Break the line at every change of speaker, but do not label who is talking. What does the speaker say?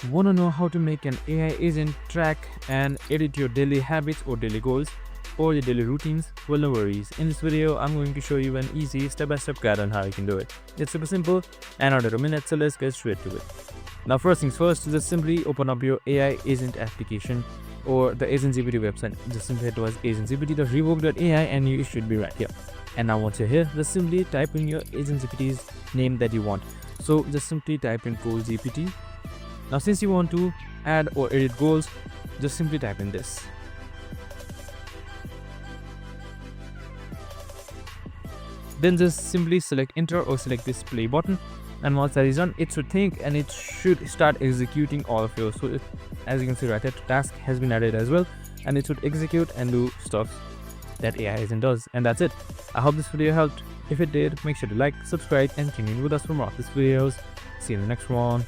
Want to know how to make an AI agent track and edit your daily habits or daily goals or your daily routines? Well, no worries. In this video, I'm going to show you an easy step-by-step guide on how you can do it. It's super simple and under a minute, so let's get straight to it. Now, first things first, just simply open up your AI agent application or the AgentGPT website. Just simply head towards agentgpt.revoke.ai and you should be right here. And now once you're here, just simply type in your AgentGPT's name that you want. So just simply type in goal GPT. Now since you want to add or edit goals, just simply type in this. Then just simply select enter or select this play button, and once that is done, it should think and it should start executing all of yours. So as you can see right there, task has been added as well, and it should execute and do stuff that AI agent does. And that's it. I hope this video helped. If it did, make sure to like, subscribe and tune in with us for more of these videos. See you in the next one.